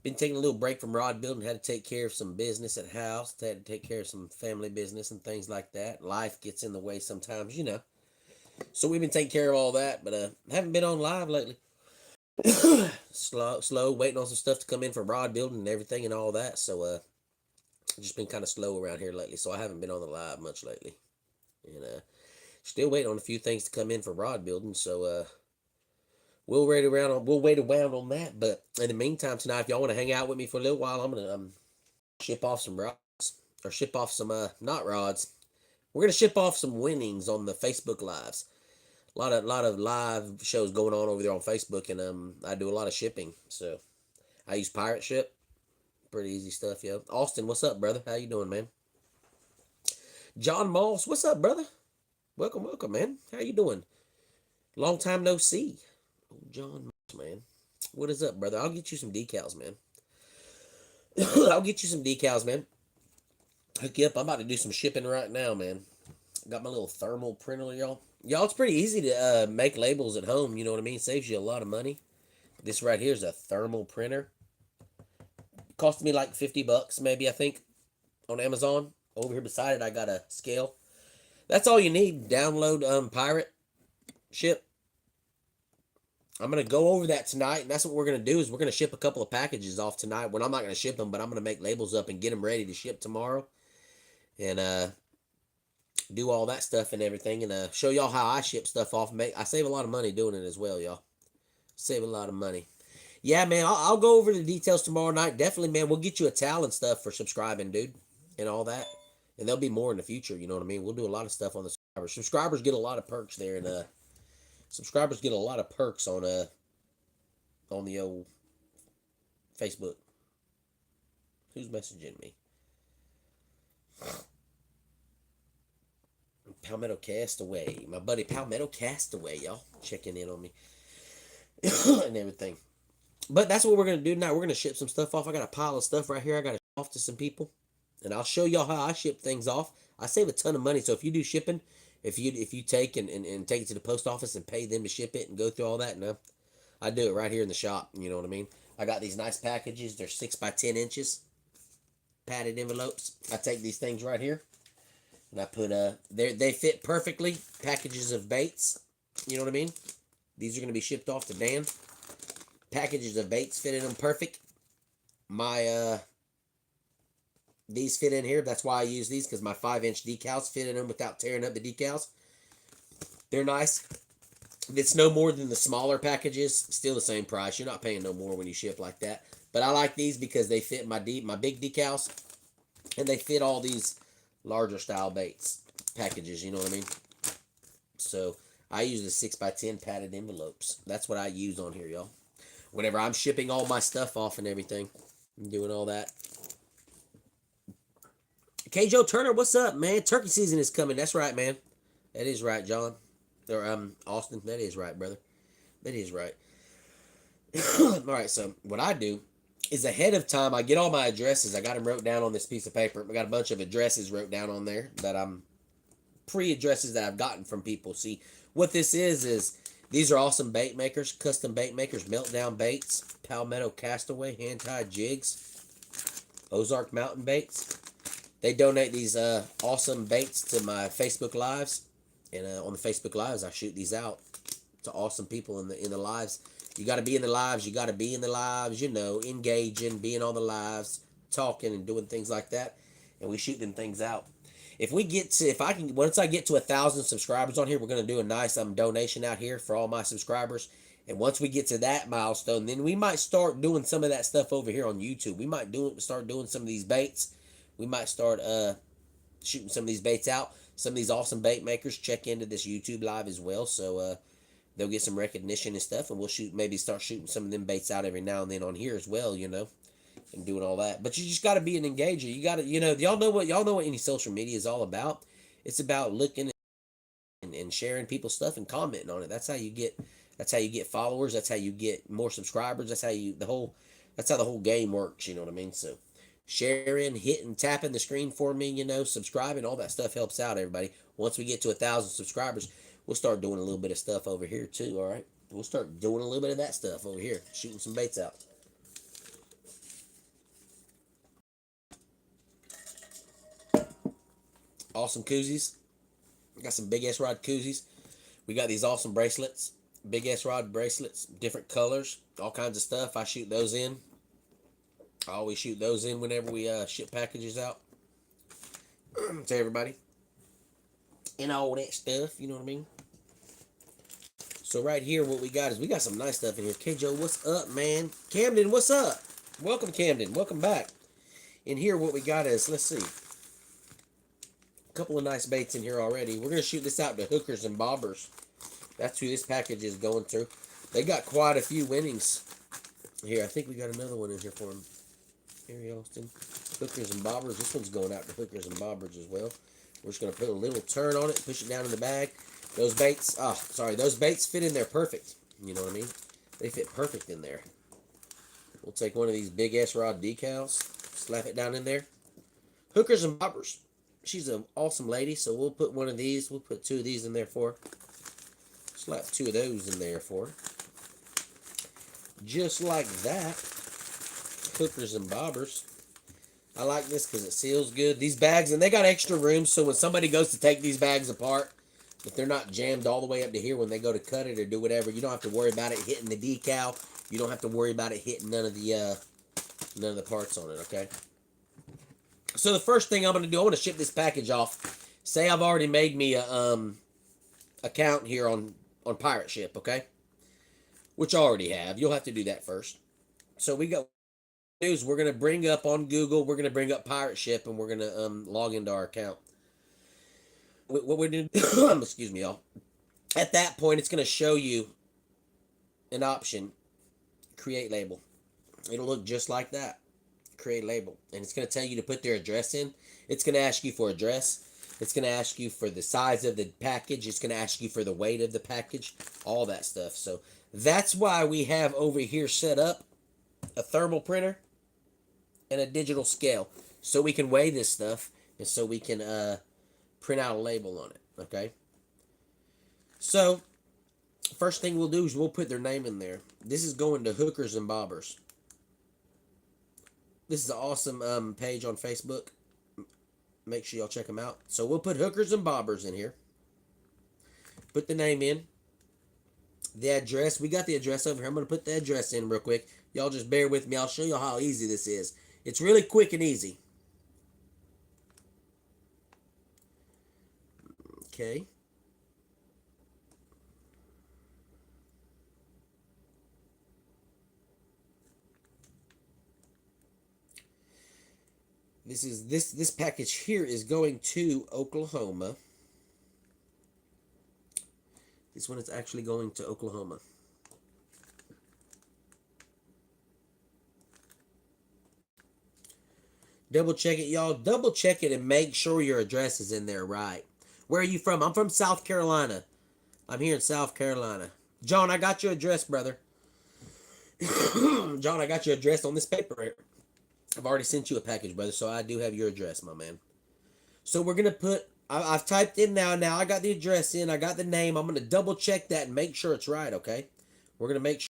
Been taking a little break from rod building. Had to take care of some business at house. Had to take care of some family business and things like that. Life gets in the way sometimes, you know. So we've been taking care of all that, but haven't been on live lately. Slow, waiting on some stuff to come in for rod building and everything and all that. So just been kind of slow around here lately. So I haven't been on the live much lately, and still waiting on a few things to come in for rod building. So we'll wait around on that. But in the meantime, tonight, if y'all want to hang out with me for a little while, I'm gonna ship off some rods or ship off some not rods. We're gonna ship off some winnings on the Facebook lives. A lot of live shows going on over there on Facebook, and I do a lot of shipping. So I use Pirate Ship. Pretty easy stuff, yo. Austin, what's up, brother? How you doing, man? John Moss, what's up, brother? Welcome, man. How you doing? Long time no see. Oh, John Moss, man. What is up, brother? I'll get you some decals, man. I'll get you some decals, man. Hook you up. I'm about to do some shipping right now, man. Got my little thermal printer, y'all. Y'all, it's pretty easy to make labels at home. You know what I mean? Saves you a lot of money. This right here is a thermal printer. Cost me like $50, maybe, I think, on Amazon. Over here beside it, I got a scale. That's all you need. Download Pirate Ship. I'm going to go over that tonight, and that's what we're going to do is we're going to ship a couple of packages off tonight. Well, I'm not going to ship them, but I'm going to make labels up and get them ready to ship tomorrow. And do all that stuff and everything, and show y'all how I ship stuff off. I save a lot of money doing it as well, y'all. Save a lot of money. Yeah, man, I'll go over the details tomorrow night. Definitely, man, we'll get you a towel and stuff for subscribing, dude, and all that. And there'll be more in the future, you know what I mean? We'll do a lot of stuff on the subscribers. Subscribers get a lot of perks there, and subscribers get a lot of perks on the old Facebook. Who's messaging me? Palmetto Castaway. My buddy Palmetto Castaway, y'all. Checking in on me. and everything. But that's what we're going to do tonight. We're going to ship some stuff off. I got a pile of stuff right here. I got to ship off to some people. And I'll show y'all how I ship things off. I save a ton of money. So if you do shipping, if you take and take it to the post office and pay them to ship it and go through all that, no. I do it right here in the shop. You know what I mean? I got these nice packages. They're 6 by 10 inches. Padded envelopes. I take these things right here. And I put, they fit perfectly. Packages of baits. You know what I mean? These are going to be shipped off to Dan. Packages of baits fit in them perfect. These fit in here. That's why I use these, because my 5-inch decals fit in them without tearing up the decals. They're nice. If it's no more than the smaller packages, still the same price. You're not paying no more when you ship like that. But I like these because they fit my big decals, and they fit all these larger style baits packages. You know what I mean? So I use the 6 by 10 padded envelopes. That's what I use on here, y'all. Whenever I'm shipping all my stuff off and everything, I'm doing all that. K. Joe Turner, what's up, man? Turkey season is coming. That's right, man. That is right, John. Or Austin. That is right, brother. That is right. All right, so what I do is ahead of time, I get all my addresses. I got them wrote down on this piece of paper. I got a bunch of addresses wrote down on there that I'm pre-addresses that I've gotten from people. See, what this is these are awesome bait makers, custom bait makers, meltdown baits, Palmetto Castaway, hand-tied jigs, Ozark Mountain Baits. They donate these awesome baits to my Facebook Lives, and on the Facebook Lives, I shoot these out to awesome people in the lives. You got to be in the lives. You got to be in the lives. You know, engaging, being on the lives, talking and doing things like that, and we shoot them things out. Once I get to 1,000 subscribers on here, we're gonna do a nice donation out here for all my subscribers. And once we get to that milestone, then we might start doing some of that stuff over here on YouTube. We might start doing some of these baits. We might start shooting some of these baits out. Some of these awesome bait makers check into this YouTube live as well, so they'll get some recognition and stuff. And we'll maybe start shooting some of them baits out every now and then on here as well, you know, and doing all that. But you just got to be an engager. You got to, y'all know what any social media is all about. It's about looking and sharing people's stuff and commenting on it. That's how you get followers. That's how you get more subscribers. That's how the whole game works. You know what I mean? So sharing, hitting, tapping the screen for me, subscribing, all that stuff helps out everybody. Once we get to 1,000 subscribers, we'll start doing a little bit of stuff over here too. All right, we'll start doing a little bit of that stuff over here, shooting some baits out. Awesome koozies. We got some BigSrod koozies. We got these awesome bracelets. BigSrod bracelets, different colors, all kinds of stuff. I shoot those in. I always shoot those in whenever we ship packages out to everybody. And all that stuff, you know what I mean? So right here, what we got is we got some nice stuff in here. K-Joe, what's up, man? Camden, what's up? Welcome, Camden. Welcome back. In here, what we got is, let's see, a couple of nice baits in here already. We're going to shoot this out to hookers and bobbers. That's who this package is going to. They got quite a few winnings. Here, I think we got another one in here for them. Here, Austin. Hookers and bobbers. This one's going out to hookers and bobbers as well. We're just going to put a little turn on it, push it down in the bag. Those baits, those baits fit in there perfect. You know what I mean? They fit perfect in there. We'll take one of these BigSrod decals, slap it down in there. Hookers and bobbers. She's an awesome lady, so we'll put one of these. We'll put two of these in there for her. Slap two of those in there for her. Just like that. Hookers and bobbers. I like this because it seals good. These bags, and they got extra room, so when somebody goes to take these bags apart, if they're not jammed all the way up to here when they go to cut it or do whatever, you don't have to worry about it hitting the decal. You don't have to worry about it hitting none of the parts on it, okay? So the first thing I'm going to do, I want to ship this package off. Say I've already made me a account here on Pirate Ship, okay? Which I already have. You'll have to do that first. So we got news. We're going to bring up on Google, we're going to bring up Pirate Ship, and we're going to log into our account. What we're doing, excuse me, y'all. At that point, it's going to show you an option, create label. It'll look just like that, create label. And it's going to tell you to put their address in. It's going to ask you for address. It's going to ask you for the size of the package. It's going to ask you for the weight of the package, all that stuff. So that's why we have over here set up a thermal printer and a digital scale, so we can weigh this stuff and so we can print out a label on it, okay? So first thing we'll do is we'll put their name in there. This is going to hookers and bobbers. This is an awesome page on Facebook. Make sure y'all check them out. So we'll put hookers and bobbers in here. Put the name in. The address. We got the address over here. I'm going to put the address in real quick. Y'all just bear with me. I'll show you how easy this is. It's really quick and easy. Okay. This package here is going to Oklahoma. This one is actually going to Oklahoma. Double check it, y'all. Double check it and make sure your address is in there right. Where are you from? I'm from South Carolina. I'm here in South Carolina. John, I got your address, brother. John, I got your address on this paper here. I've already sent you a package, brother, so I do have your address, my man. So we're going to put, I've typed in now. Now I got the address in. I got the name. I'm going to double check that and make sure it's right, okay? We're going to make sure.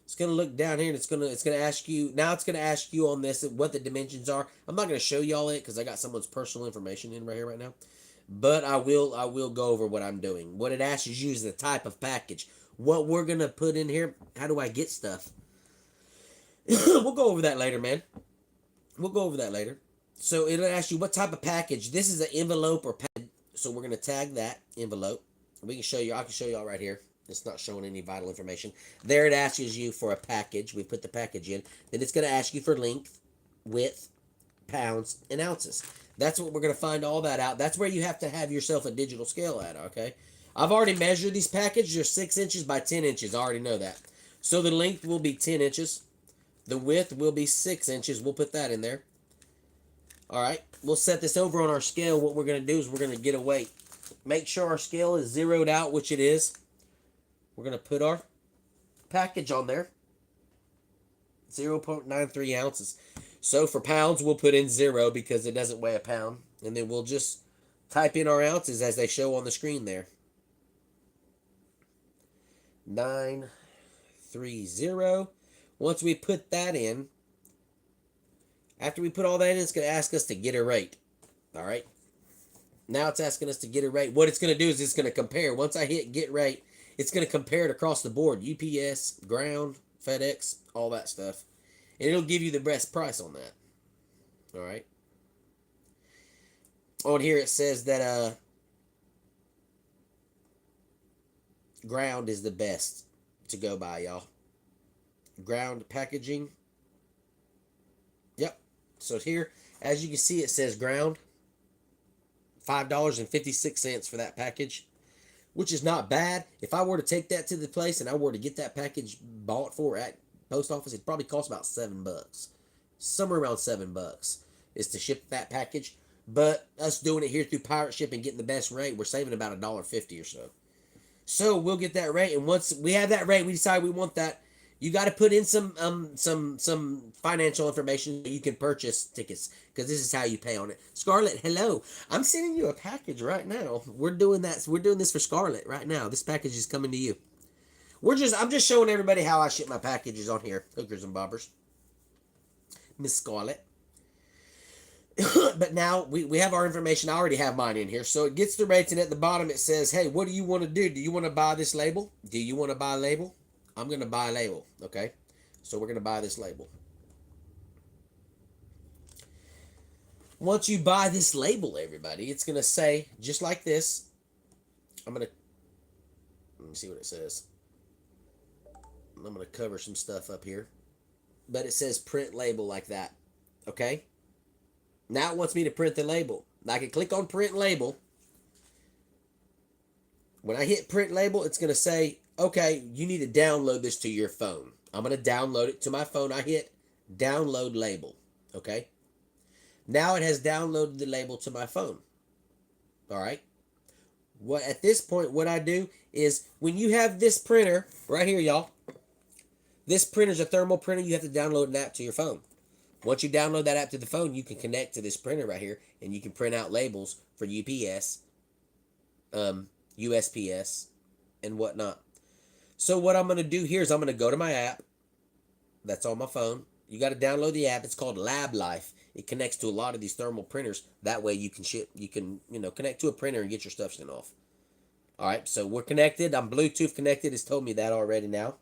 It's going to look down here and it's going to ask you, now it's going to ask you on this what the dimensions are. I'm not going to show y'all it because I got someone's personal information in right here right now. But I will go over what I'm doing. What it asks you is the type of package. What we're going to put in here. How do I get stuff? We'll go over that later, man. We'll go over that later. So it'll ask you what type of package. This is an envelope or package. So we're going to tag that envelope. We can show you. I can show y'all right here. It's not showing any vital information. There it asks you for a package. We put the package in. Then it's going to ask you for length, width, pounds, and ounces. That's what we're going to find all that out. That's where you have to have yourself a digital scale at, okay? I've already measured these packages. They're 6 inches by 10 inches. I already know that. So the length will be 10 inches. The width will be 6 inches. We'll put that in there. All right. We'll set this over on our scale. What we're going to do is we're going to get a weight. Make sure our scale is zeroed out, which it is. We're going to put our package on there. 0.93 ounces. So for pounds, we'll put in 0 because it doesn't weigh a pound. And then we'll just type in our ounces as they show on the screen there. 930. Once we put that in, after we put all that in, it's going to ask us to get a rate. All right. Now it's asking us to get a rate. What it's going to do is it's going to compare. Once I hit get rate, it's going to compare it across the board. UPS, Ground, FedEx, all that stuff. And it'll give you the best price on that. All right. On here it says that Ground is the best to go by, y'all. Ground packaging. Yep. So here, as you can see, it says Ground. $5.56 for that package, which is not bad. If I were to take that to the place and I were to get that package bought for at post office, it'd probably cost about $7. Somewhere around $7 is to ship that package. But us doing it here through Pirate Ship and getting the best rate, we're saving about $1.50 or so. So we'll get that rate, and once we have that rate, we decide we want that. You got to put in some financial information so you can purchase tickets, because this is how you pay on it. Scarlett, hello. I'm sending you a package right now. We're doing that. We're doing this for Scarlett right now. This package is coming to you. I'm just showing everybody how I ship my packages on here. Hookers and bobbers. Miss Scarlett. But now we have our information. I already have mine in here. So it gets the rates, and at the bottom it says, hey, what do you want to do? Do you want to buy this label? Do you want to buy a label? I'm going to buy a label, okay? So we're going to buy this label. Once you buy this label, everybody, it's going to say, just like this. Let me see what it says. I'm going to cover some stuff up here. But it says print label like that, okay? Now it wants me to print the label. I can click on print label. When I hit print label, it's going to say, okay, you need to download this to your phone. I'm going to download it to my phone. I hit download label, okay? Now it has downloaded the label to my phone, all right? At this point, what I do is when you have this printer right here, y'all, this printer's a thermal printer. You have to download an app to your phone. Once you download that app to the phone, you can connect to this printer right here, and you can print out labels for UPS, USPS, and whatnot. So what I'm going to do here is I'm going to go to my app. That's on my phone. You got to download the app. It's called Lab Life. It connects to a lot of these thermal printers. That way you can connect to a printer and get your stuff sent off. All right, so we're connected. I'm Bluetooth connected. It's told me that already now.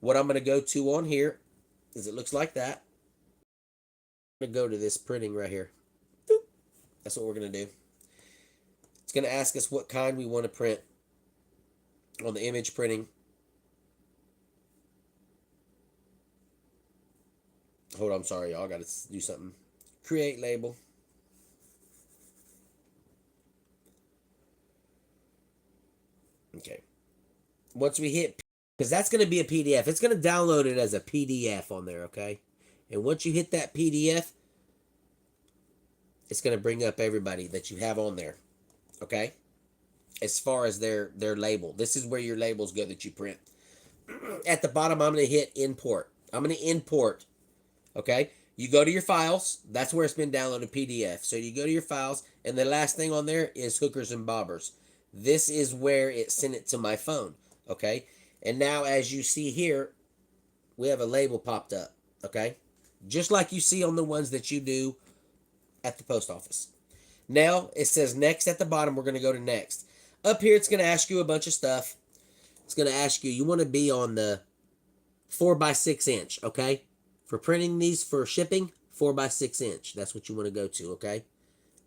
What I'm going to go to on here is it looks like that. I'm going to go to this printing right here. Boop. That's what we're going to do. It's going to ask us what kind we want to print on the image printing. Hold on, I'm sorry, y'all. Got to do something. Create label. Okay. Once we hit, because that's going to be a PDF. It's going to download it as a PDF on there, okay? And once you hit that PDF, it's going to bring up everybody that you have on there, okay? As far as their label. This is where your labels go that you print. At the bottom, I'm going to hit import. I'm going to import, okay? You go to your files. That's where it's been downloaded PDF. So you go to your files, and the last thing on there is hookers and bobbers. This is where it sent it to my phone, okay? And now, as you see here, we have a label popped up, okay? Just like you see on the ones that you do at the post office. Now, it says next at the bottom. We're going to go to next. Up here, it's going to ask you a bunch of stuff. It's going to ask you want to be on the 4x6 inch, okay? For printing these for shipping, 4x6 inch. That's what you want to go to, okay?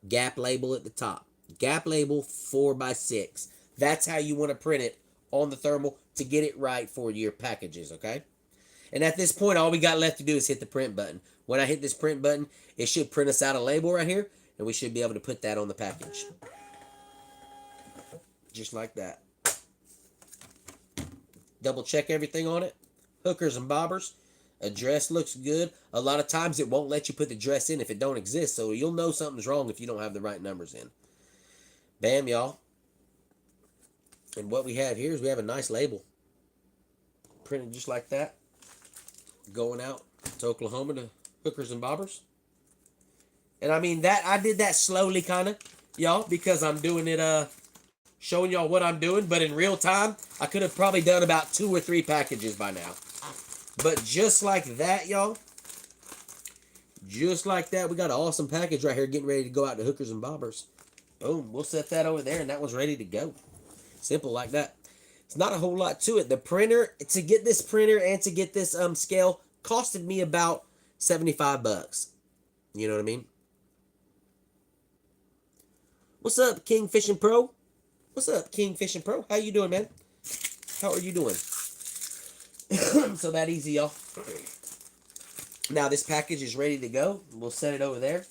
Gap label at the top. Gap label 4x6. That's how you want to print it on the thermal to get it right for your packages, okay? And at this point, all we got left to do is hit the print button. When I hit this print button, it should print us out a label right here, and we should be able to put that on the package. Just like that. Double check everything on it. Hookers and bobbers. Address looks good. A lot of times it won't let you put the address in if it don't exist, so you'll know something's wrong if you don't have the right numbers in. Bam, y'all. And what we have here is we have a nice label. Printed just like that. Going out to Oklahoma to hookers and bobbers. And I mean, that I did that slowly kind of, y'all, because I'm doing it, showing y'all what I'm doing. But in real time, I could have probably done about 2 or 3 packages by now. But just like that, y'all, Just like that, we got an awesome package right here getting ready to go out to hookers and bobbers. Boom, we'll set that over there, and that one's ready to go. Simple like that. It's not a whole lot to it. The printer, to get this printer and to get this scale, costed me about 75 bucks. You know what I mean? What's up, King Fishing Pro? What's up, King Fishing Pro? How you doing, man? How are you doing? So that easy, y'all. Now this package is ready to go. We'll set it over there.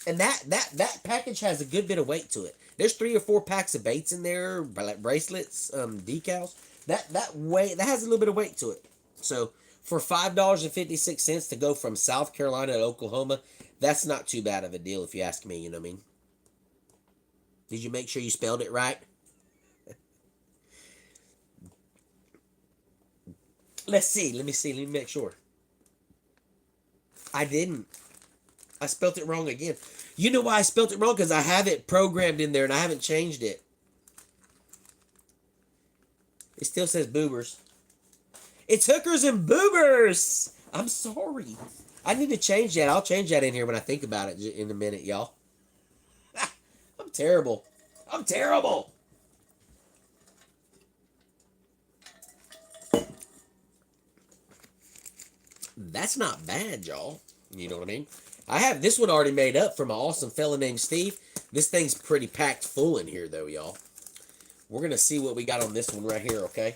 And that package has a good bit of weight to it. There's 3 or 4 packs of baits in there, like bracelets, decals. That has a little bit of weight to it. So for $5.56 to go from South Carolina to Oklahoma, that's not too bad of a deal if you ask me, you know what I mean? Did you make sure you spelled it right? Let's see. Let me make sure. I didn't. I spelt it wrong again. You know why I spelt it wrong? Because I have it programmed in there and I haven't changed it. It still says boobers. It's hookers and boobers. I'm sorry. I need to change that. I'll change that in here when I think about it in a minute, y'all. I'm terrible. I'm terrible. That's not bad, y'all. You know what I mean? I have this one already made up from an awesome fella named Steve. This thing's pretty packed full in here, though, y'all. We're going to see what we got on this one right here, okay?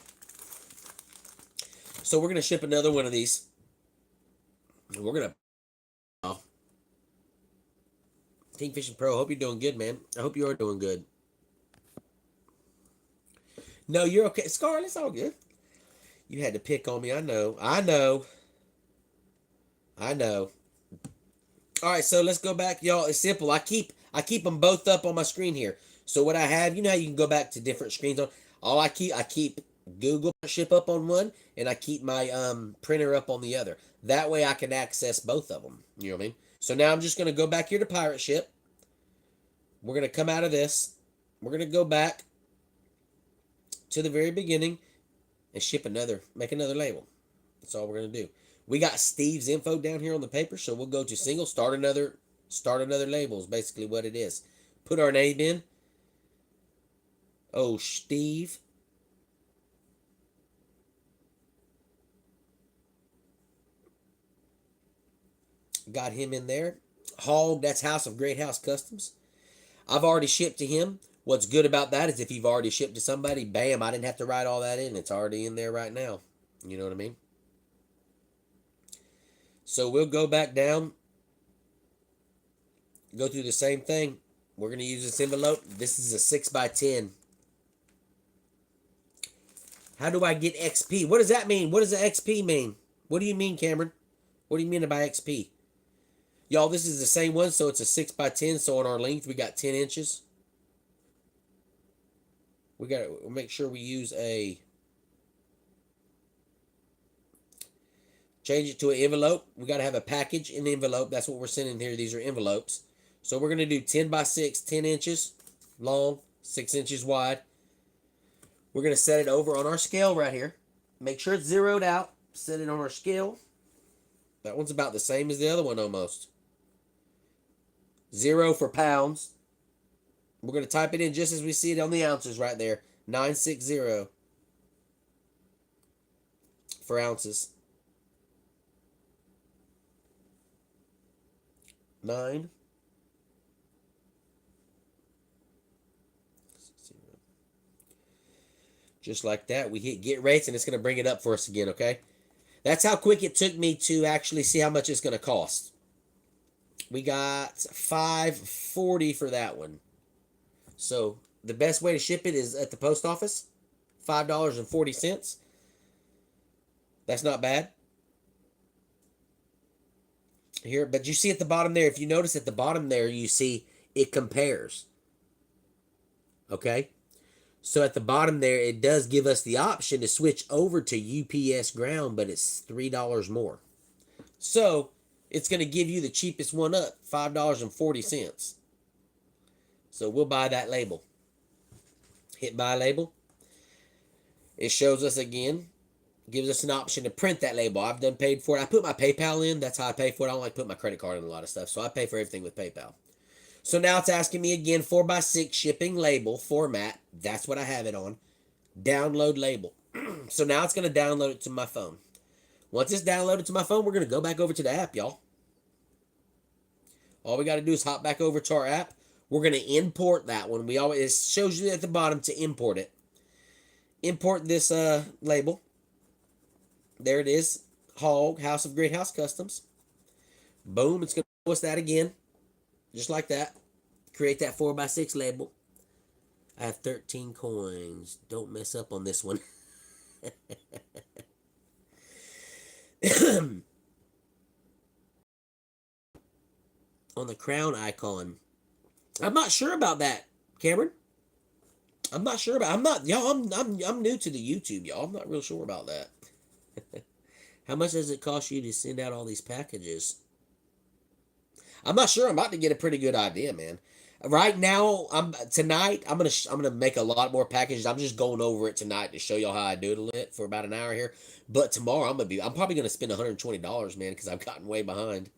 So we're going to ship another one of these. We're going to... Oh. King Fishing Pro, I hope you're doing good, man. I hope you are doing good. No, you're okay. Scarlett, it's all good. You had to pick on me. I know. I know. I know. All right, so let's go back, y'all. It's simple. I keep them both up on my screen here. So what I have, you know how you can go back to different screens on. I keep Google ship up on one, and I keep my printer up on the other. That way I can access both of them. You know what I mean? So now I'm just gonna go back here to Pirate Ship. We're gonna come out of this. We're gonna go back to the very beginning and make another label. That's all we're gonna do. We got Steve's info down here on the paper, so we'll go to single, start another label is basically what it is. Put our name in. Oh, Steve. Got him in there. Hog, that's House of Great House Customs. I've already shipped to him. What's good about that is if you've already shipped to somebody, bam, I didn't have to write all that in. It's already in there right now. You know what I mean? So we'll go back down, go through the same thing. We're going to use this envelope. This is a 6x10. How do I get XP? What does that mean? What does the XP mean? What do you mean, Cameron? What do you mean by XP? Y'all, this is the same one, so it's a 6x10. So on our length, we got 10 inches. We got to make sure we use a... Change it to an envelope. We got to have a package in the envelope. That's what we're sending here. These are envelopes. So we're going to do 10 by 6, 10 inches long, 6 inches wide. We're going to set it over on our scale right here. Make sure it's zeroed out. Set it on our scale. That one's about the same as the other one almost. 0 for pounds. We're going to type it in just as we see it on the ounces right there. 960 for ounces. 9. Just like that. We hit get rates and it's going to bring it up for us again, okay? That's how quick it took me to actually see how much it's going to cost. We got $5.40 for that one. So the best way to ship it is at the post office. $5.40. That's not bad. Here, but you see at the bottom there, if you notice at the bottom there, you see it compares. Okay? So at the bottom there, it does give us the option to switch over to UPS ground, but it's $3 more. So it's going to give you the cheapest one up, $5.40. So we'll buy that label. Hit buy label. It shows us again Gives us an option to print that label. I've done paid for it. I put my PayPal in. That's how I pay for it. I don't like putting my credit card in a lot of stuff. So I pay for everything with PayPal. So now it's asking me again, 4x6 shipping label format. That's what I have it on. Download label. So now it's going to download it to my phone. Once it's downloaded to my phone, we're going to go back over to the app, y'all. All we got to do is hop back over to our app. We're going to import that one. It shows you at the bottom to import it. Import this label. There it is. Hog, House of Great House Customs. Boom. It's going to show us that again. Just like that. Create that 4x6 label. I have 13 coins. Don't mess up on this one. On the crown icon. I'm not sure about that, Cameron. I'm not sure about. I'm new to the YouTube, y'all. I'm not real sure about that. How much does it cost you to send out all these packages? I'm not sure. I'm about to get a pretty good idea, man. Right now, tonight I'm gonna make a lot more packages. I'm just going over it tonight to show y'all how I do it for about an hour here. But tomorrow I'm probably gonna spend $120, man, because I've gotten way behind.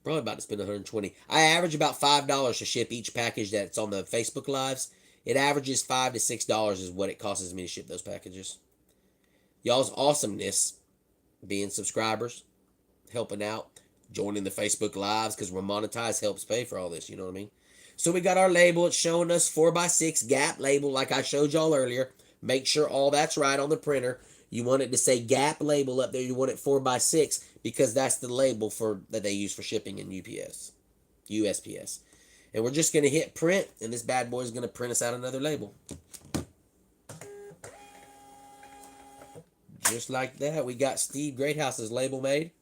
Probably about to spend $120. I average about $5 to ship each package that's on the Facebook Lives. It averages $5 to $6 is what it costs me to ship those packages. Y'all's awesomeness, being subscribers, helping out, joining the Facebook Lives because we're monetized helps pay for all this. You know what I mean? So we got our label. It's showing us 4x6 Gap label like I showed y'all earlier. Make sure all that's right on the printer. You want it to say Gap label up there. You want it 4x6 because that's the label that they use for shipping in USPS. And we're just going to hit print, and this bad boy is going to print us out another label. Just like that, we got Steve Greathouse's label made.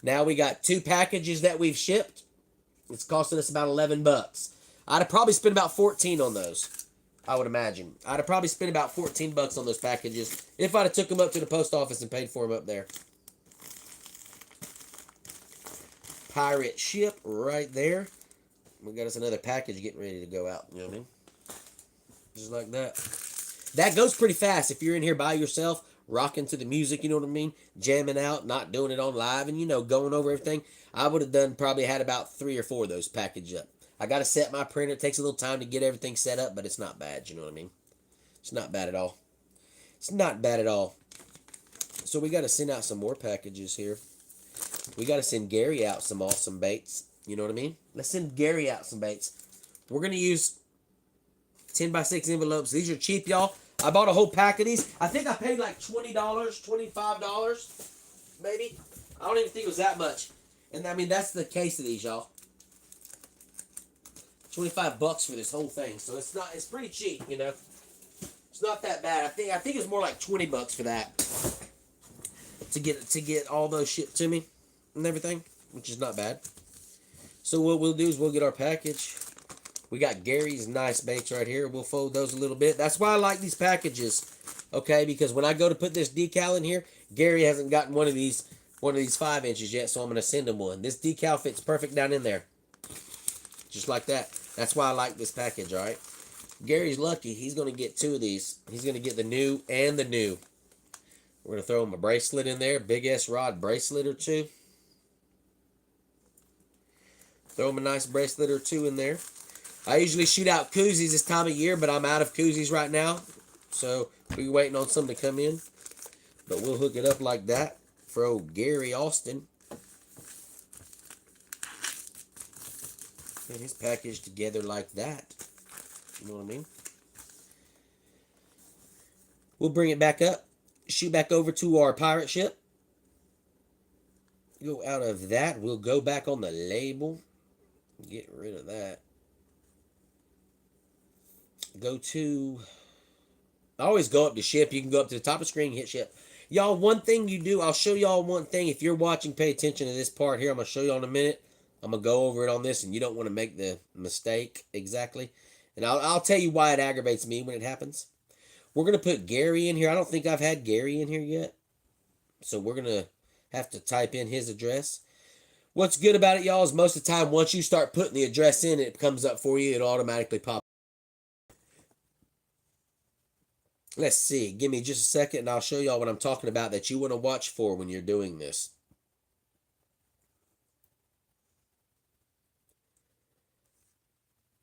Now we got 2 packages that we've shipped. It's costing us about $11. I'd have probably spent about 14 on those. I would imagine. I'd have probably spent about 14 bucks on those packages if I'd have took them up to the post office and paid for them up there. Pirate ship right there. We got us another package getting ready to go out. You know what I mean? Just like that. That goes pretty fast if you're in here by yourself, rocking to the music, you know what I mean? Jamming out, not doing it on live, and, going over everything. I would have probably had about 3 or 4 of those packaged up. I got to set my printer. It takes a little time to get everything set up, but it's not bad, you know what I mean? It's not bad at all. It's not bad at all. So we got to send out some more packages here. We got to send Gary out some awesome baits. You know what I mean? Let's send Gary out some baits. We're going to use 10x6 envelopes. These are cheap, y'all. I bought a whole pack of these. I think I paid like $20, $25, maybe. I don't even think it was that much. And I mean, that's the case of these, y'all. 25 bucks for this whole thing. So it's pretty cheap, It's not that bad. I think it's more like 20 bucks for that. To get all those shipped to me and everything, which is not bad. So what we'll do is we'll get our package. We got Gary's nice baits right here. We'll fold those a little bit. That's why I like these packages. Okay, because when I go to put this decal in here, Gary hasn't gotten one of these 5 inches yet, so I'm going to send him one. This decal fits perfect down in there. Just like that. That's why I like this package, all right? Gary's lucky. He's going to get 2 of these. He's going to get the new and the new. We're going to throw him a bracelet in there. BigSrod bracelet or 2. Throw him a nice bracelet or 2 in there. I usually shoot out koozies this time of year, but I'm out of koozies right now. So we're waiting on some to come in. But we'll hook it up like that for old Gary Austin. And his package together like that. You know what I mean? We'll bring it back up. Shoot back over to our pirate ship. Go out of that. We'll go back on the label. Get rid of that. Go to... I always go up to ship. You can go up to the top of the screen and hit ship. Y'all, one thing you do, I'll show y'all one thing. If you're watching, pay attention to this part here. I'm going to show you in a minute. I'm going to go over it on this, and you don't want to make the mistake exactly. And I'll tell you why it aggravates me when it happens. We're going to put Gary in here. I don't think I've had Gary in here yet. So we're going to have to type in his address. What's good about it, y'all, is most of the time, once you start putting the address in, it comes up for you. It'll automatically pop. Let's see. Give me just a second and I'll show y'all what I'm talking about that you want to watch for when you're doing this.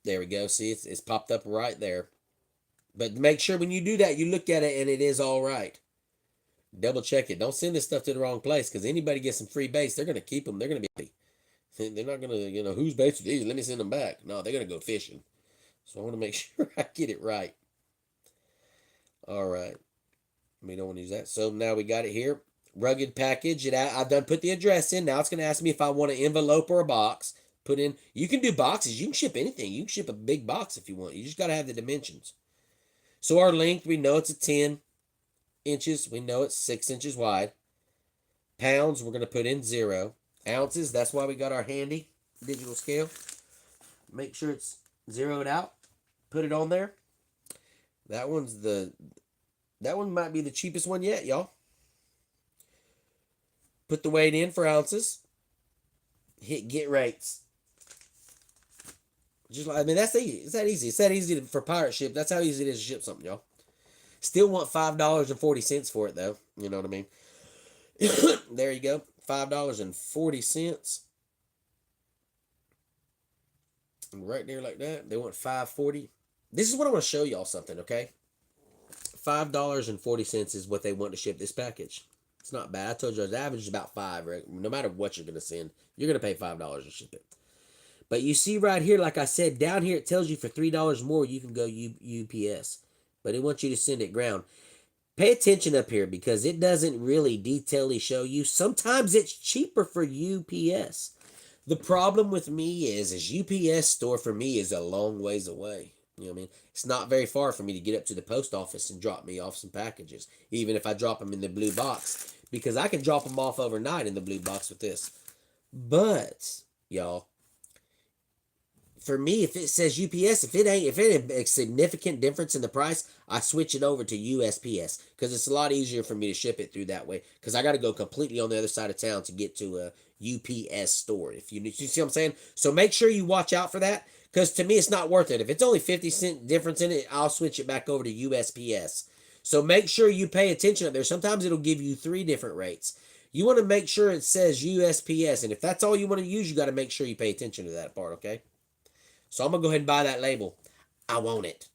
There we go. See, it's popped up right there. But make sure when you do that, you look at it and it is all right. Double check it. Don't send this stuff to the wrong place because anybody gets some free baits, they're going to keep them. They're going to be, they're not going to, whose baits are these? Let me send them back. No, they're going to go fishing. So I want to make sure I get it right. All right. We don't want to use that. So now we got it here. Rugged package. I've done put the address in. Now it's going to ask me if I want an envelope or a box. Put in. You can do boxes. You can ship anything. You can ship a big box if you want. You just got to have the dimensions. So our length, we know it's a 10 inches. We know it's 6 inches wide. Pounds, we're going to put in 0. Ounces, that's why we got our handy digital scale. Make sure it's zeroed out. Put it on there. That one might be the cheapest one yet, y'all. Put the weight in for ounces. Hit get rates. Just like, that's easy. It's that easy. It's that easy for pirate ship. That's how easy it is to ship something, y'all. Still want $5.40 for it though. You know what I mean? There you go. $5.40. Right there like that. They want $5.40. This is what I want to show y'all something, okay? $5.40 is what they want to ship this package. It's not bad. I told you the average is about $5, right? No matter what you're going to send, you're going to pay $5 to ship it. But you see right here, like I said, down here it tells you for $3 more you can go UPS. But it wants you to send it ground. Pay attention up here because it doesn't really detailedly show you. Sometimes it's cheaper for UPS. The problem with me is UPS store for me is a long ways away. You know what I mean? It's not very far for me to get up to the post office and drop me off some packages. Even if I drop them in the blue box. Because I can drop them off overnight in the blue box with this. But, y'all, for me, if it says UPS, if it ain't a significant difference in the price, I switch it over to USPS because it's a lot easier for me to ship it through that way. Because I got to go completely on the other side of town to get to a UPS store. If you see what I'm saying? So make sure you watch out for that because to me, it's not worth it. If it's only 50-cent difference in it, I'll switch it back over to USPS. So make sure you pay attention up there. Sometimes it'll give you 3 different rates. You want to make sure it says USPS, and if that's all you want to use, you got to make sure you pay attention to that part, okay? So I'm going to go ahead and buy that label. I want it.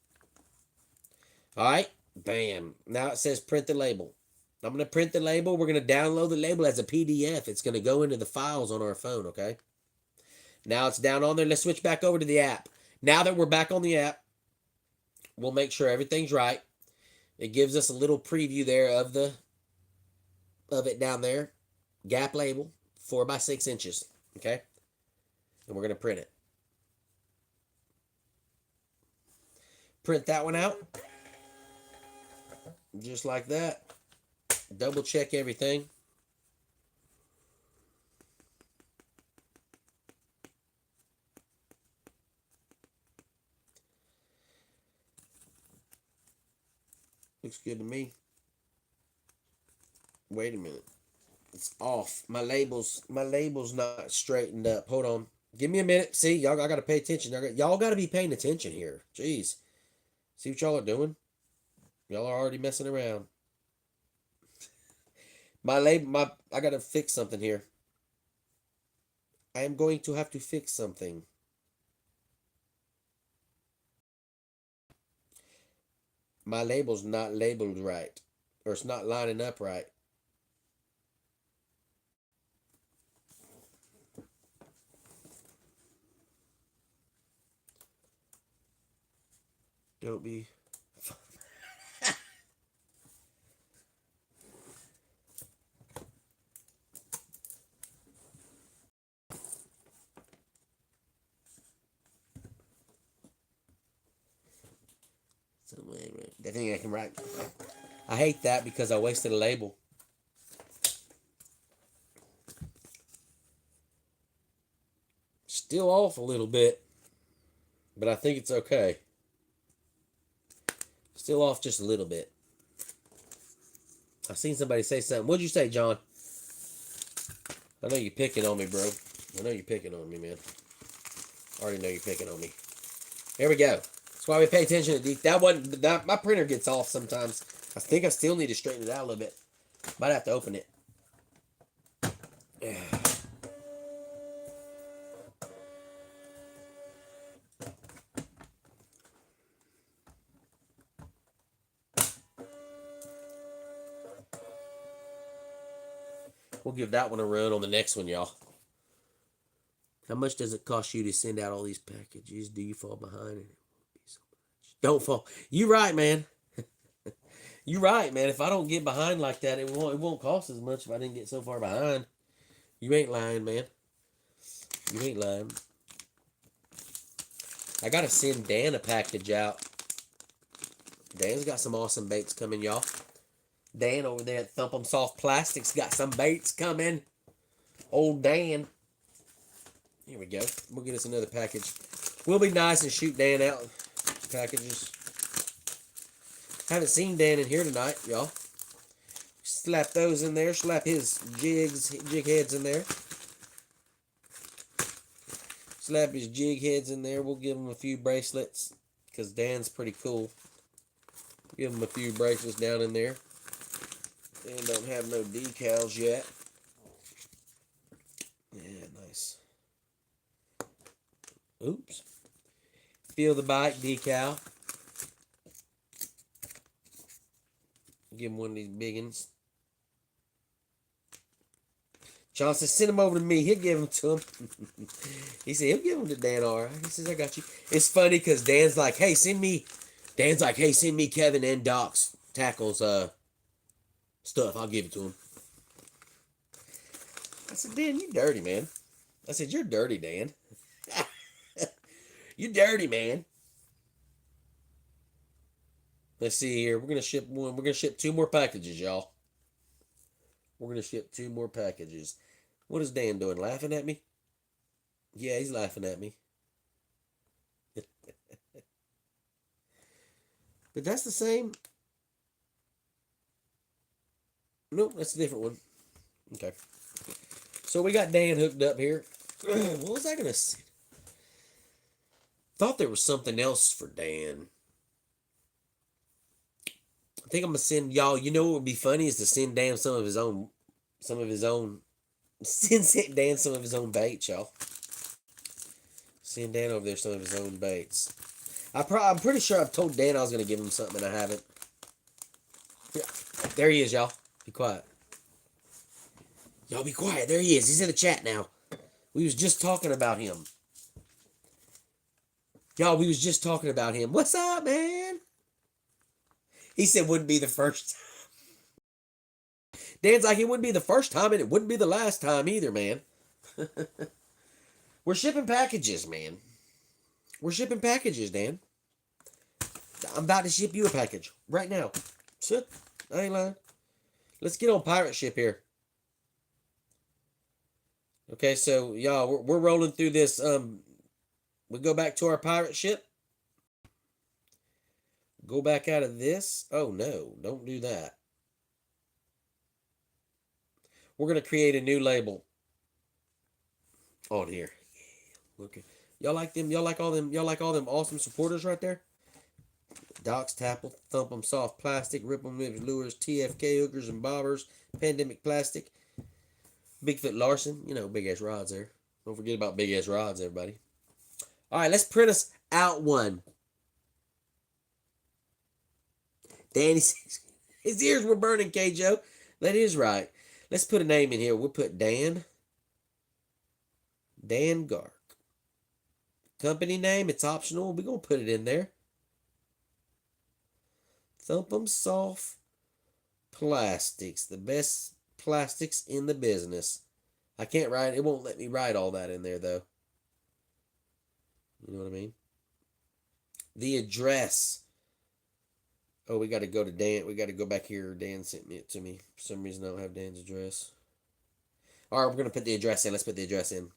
All right. Bam. Now it says print the label. I'm going to print the label. We're going to download the label as a PDF. It's going to go into the files on our phone, okay? Now it's down on there. Let's switch back over to the app. Now that we're back on the app, we'll make sure everything's right. It gives us a little preview there of it down there. Gap label, 4 by 6 inches, okay? And we're going to print it. Print that one out. Just like that. Double check everything. Looks good to me. Wait a minute. It's off. My label's not straightened up. Hold on. Give me a minute. See, y'all, I got to pay attention. Y'all got to be paying attention here. Jeez. See what y'all are doing? Y'all are already messing around. I got to fix something here. I am going to have to fix something. My label's not labeled right. Or it's not lining up right. Don't be... I think I can write. I hate that because I wasted a label. Still off a little bit, but I think it's okay. Still off just a little bit. I seen somebody say something. What'd you say, John? I know you're picking on me, bro. I know you're picking on me, man. I already know you're picking on me. There we go. That's why we pay attention to that one. My printer gets off sometimes. I think I still need to straighten it out a little bit. Might have to open it. Yeah. We'll give that one a run on the next one, y'all. How much does it cost you to send out all these packages? Do you fall behind? Don't fall. You right, man. You right, man. If I don't get behind like that, it won't cost as much if I didn't get so far behind. You ain't lying, man. You ain't lying. I gotta send Dan a package out. Dan's got some awesome baits coming, y'all. Dan over there at Thump 'em Soft Plastics got some baits coming. Old Dan. Here we go. We'll get us another package. We'll be nice and shoot Dan out packages. Haven't seen Dan in here tonight, y'all. Slap those in there. Slap his jig heads in there. Slap his jig heads in there. We'll give him a few bracelets because Dan's pretty cool. Give him a few bracelets down in there. Dan don't have no decals yet. Yeah, nice. Oops. Feel the bite decal. Give him one of these big ones. Johnson, send him over to me. He'll give them to him. He said he'll give them to Dan, all right. He says, I got you. It's funny because Dan's like, hey, send me Kevin and Doc's tackles stuff. I'll give it to him. I said, Dan, you dirty, man. I said, you're dirty, Dan. You dirty, man. Let's see here. We're gonna ship one. We're gonna ship 2 more packages, y'all. We're gonna ship 2 more packages. What is Dan doing? Laughing at me? Yeah, he's laughing at me. But that's the same. Nope, that's a different one. Okay. So we got Dan hooked up here. What was I gonna say? Thought there was something else for Dan. I think I'm gonna send y'all. You know what would be funny is to send Dan some of his own. Send Dan some of his own baits, y'all. Send Dan over there some of his own baits. I'm pretty sure I've told Dan I was gonna give him something and I haven't. Yeah, there he is, y'all. Be quiet. Y'all be quiet. There he is. He's in the chat now. We was just talking about him. Y'all, we was just talking about him. What's up, man? He said wouldn't be the first time. Dan's like, it wouldn't be the first time and it wouldn't be the last time either, man. We're shipping packages, man. We're shipping packages, Dan. I'm about to ship you a package right now. Shit, I ain't lying. Let's get on pirate ship here. Okay, so y'all, we're rolling through this. We go back to our pirate ship. Go back out of this. Oh no, don't do that. We're gonna create a new label on here. Okay, y'all like them? Y'all like all them? Y'all like all them awesome supporters right there? Doc's Tapple, Thump 'em Soft Plastic, Rip 'em Lips Lures, TFK Hookers and Bobbers, Pandemic Plastic, Bigfoot Larson. You know, big ass rods there. Don't forget about big ass rods, everybody. All right, let's print us out one. Danny says his ears were burning, K-Joe. That is right. Let's put a name in here. We'll put Dan Gark. Company name, it's optional. We're going to put it in there. Thump 'em Soft Plastics. The best plastics in the business. I can't write. It won't let me write all that in there, though. You know what I mean? The address. Oh, we got to go to Dan. We got to go back here. Dan sent it to me. For some reason, I don't have Dan's address. All right, we're going to put the address in. Let's put the address in.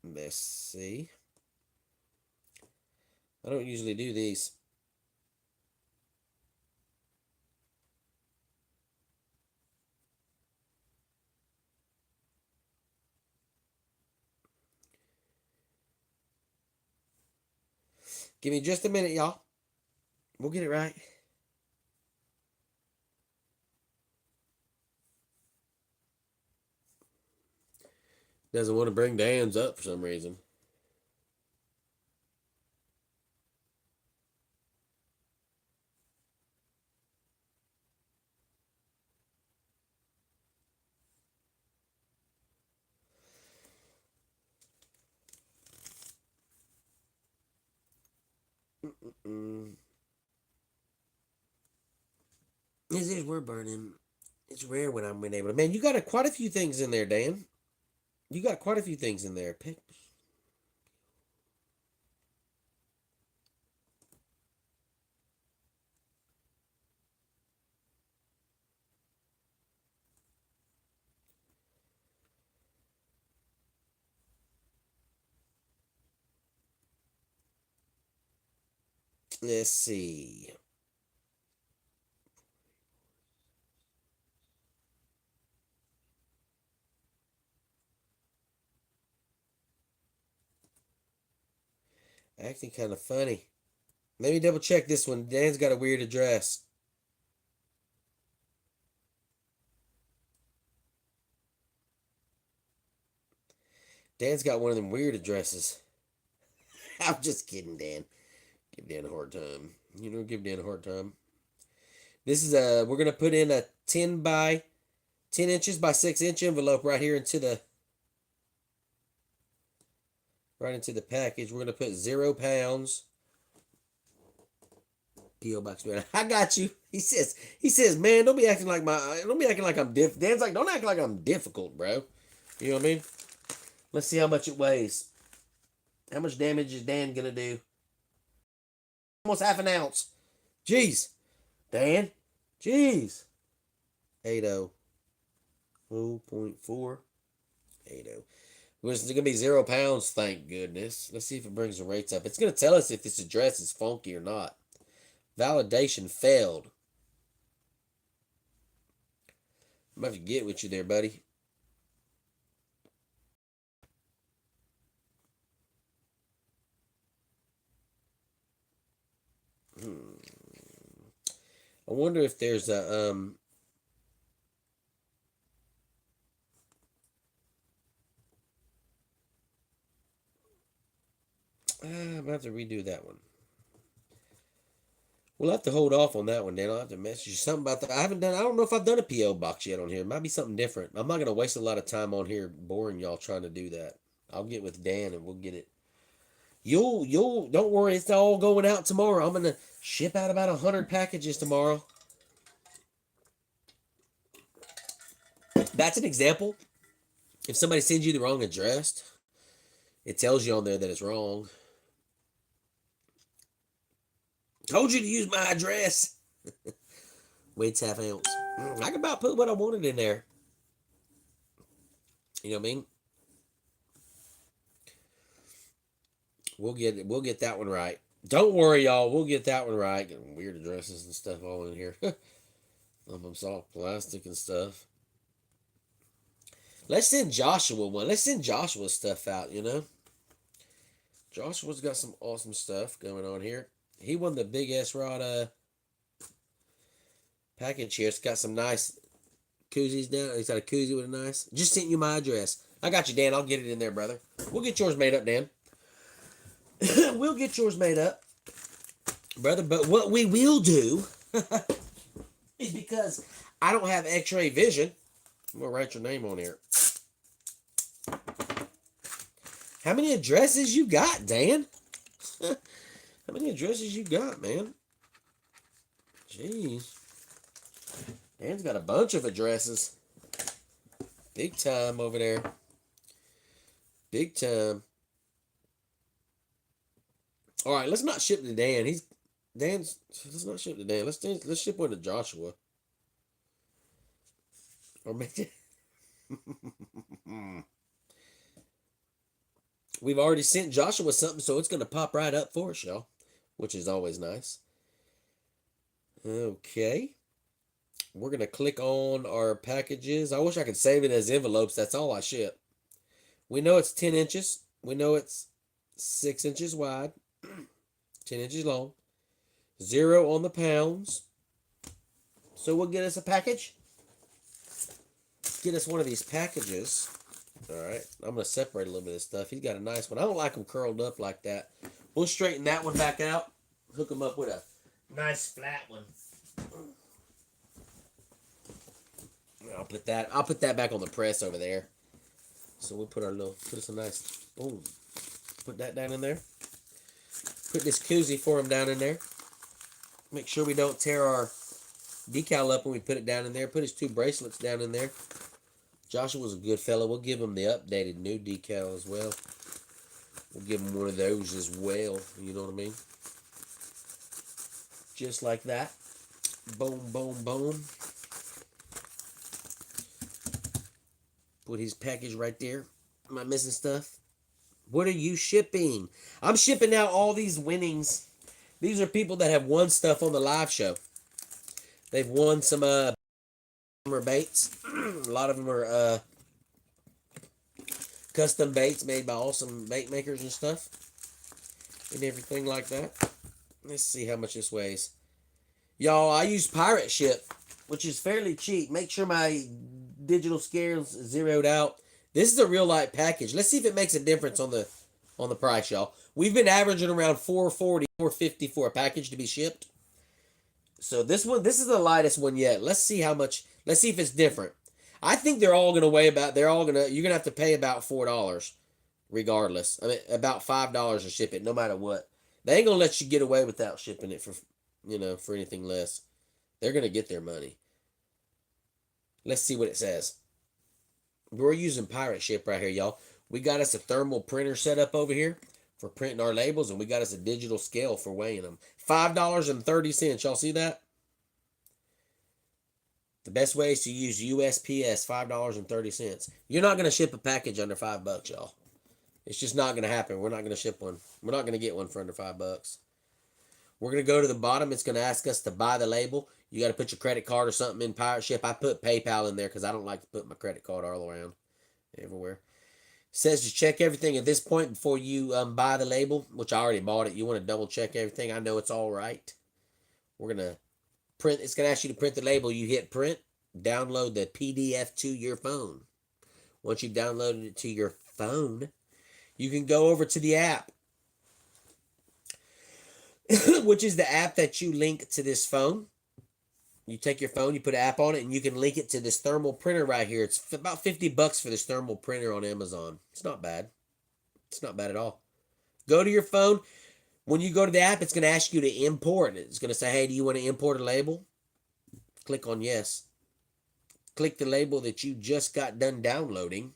Let's see. I don't usually do these. Give me just a minute, y'all. We'll get it right. Doesn't want to bring Dan's up for some reason. This is we're burning. It's rare when I'm able to. Man, you got quite a few things in there, Dan. You got quite a few things in there. Pick. Let's see. Acting kind of funny. Let me double check this one. Dan's got a weird address. Dan's got one of them weird addresses. I'm just kidding, Dan. Give Dan a hard time. You know, give Dan a hard time. This is we're gonna put in a 10 inches by 6 inch envelope right here into the package. We're gonna put 0 pounds. P.O. Box man. I got you. He says, man, don't be acting like I'm Dan's like, don't act like I'm difficult, bro. You know what I mean? Let's see how much it weighs. How much damage is Dan gonna do? Almost half an ounce. Jeez. Dan. Jeez. 80. 0.4. 80. It's going to be 0 pounds, thank goodness. Let's see if it brings the rates up. It's going to tell us if this address is funky or not. Validation failed. I'm about to get with you there, buddy. I wonder if there's a I'm gonna have to redo that one. We'll have to hold off on that one, Dan. I'll have to message you something about that. I don't know if I've done a P.O. box yet on here. It might be something different. I'm not gonna waste a lot of time on here boring y'all trying to do that. I'll get with Dan and we'll get it. You'll don't worry, it's all going out tomorrow. I'm gonna ship out about 100 packages tomorrow. That's an example. If somebody sends you the wrong address, it tells you on there that it's wrong. Told you to use my address. Weight's half ounce. I can about put what I wanted in there. You know what I mean? We'll get that one right. Don't worry, y'all. We'll get that one right. Getting weird addresses and stuff all in here. Of them soft plastic and stuff. Let's send Joshua one. Let's send Joshua stuff out, you know? Joshua's got some awesome stuff going on here. He won the BigSrod's package here. It's got some nice koozies down. He's got a koozie with a nice. Just sent you my address. I got you, Dan. I'll get it in there, brother. We'll get yours made up, Dan. We'll get yours made up, brother. But what we will do is because I don't have X-ray vision. I'm gonna write your name on here. How many addresses you got, Dan? How many addresses you got, man? Jeez. Dan's got a bunch of addresses. Big time over there. Big time. All right, let's not ship to Dan. Let's not ship to Dan. Let's ship one to Joshua. Or make it. We've already sent Joshua something, so it's going to pop right up for us, y'all, which is always nice. Okay. We're going to click on our packages. I wish I could save it as envelopes. That's all I ship. We know it's 10 inches. We know it's 6 inches wide. 10 inches long. 0 on the pounds. So we'll get us a package. Get us one of these packages. Alright, I'm going to separate a little bit of this stuff. He's got a nice one. I don't like them curled up like that. We'll straighten that one back out. Hook them up with a nice flat one. I'll put that back on the press over there. So we'll put us a nice, boom. Put that down in there. Put this koozie for him down in there. Make sure we don't tear our decal up when we put it down in there. Put his 2 bracelets down in there. Joshua's a good fellow. We'll give him the updated new decal as well. We'll give him one of those as well. You know what I mean? Just like that. Boom, boom, boom. Put his package right there. Am I missing stuff? What are you shipping? I'm shipping out all these winnings. These are people that have won stuff on the live show. They've won some baits. A lot of them are custom baits made by awesome bait makers and stuff. And everything like that. Let's see how much this weighs. Y'all, I use Pirate Ship, which is fairly cheap. Make sure my digital scale's zeroed out. This is a real light package. Let's see if it makes a difference on the price, y'all. We've been averaging around $4.40, $4.50 for a package to be shipped. So this is the lightest one yet. Let's see if it's different. I think you're gonna have to pay about $4 regardless. I mean, about $5 to ship it, no matter what. They ain't gonna let you get away without shipping it for anything less. They're gonna get their money. Let's see what it says. We're using Pirate Ship right here, y'all. We got us a thermal printer set up over here for printing our labels, and we got us a digital scale for weighing them. $5.30. Y'all see that? The best way is to use USPS, $5.30. You're not going to ship a package under $5, y'all. It's just not going to happen. We're not going to ship one. We're not going to get one for under $5. We're going to go to the bottom. It's going to ask us to buy the label. You got to put your credit card or something in Pirate Ship. I put PayPal in there because I don't like to put my credit card all around everywhere. It says to check everything at this point before you buy the label, which I already bought it. You want to double check everything. I know it's all right. We're going to print. It's going to ask you to print the label. You hit print. Download the PDF to your phone. Once you've downloaded it to your phone, you can go over to the app, which is the app that you link to this phone. You take your phone, you put an app on it, and you can link it to this thermal printer right here. It's about $50 for this thermal printer on Amazon. It's not bad. It's not bad at all. Go to your phone. When you go to the app, it's going to ask you to import it. It's going to say, hey, do you want to import a label? Click on yes. Click the label that you just got done downloading.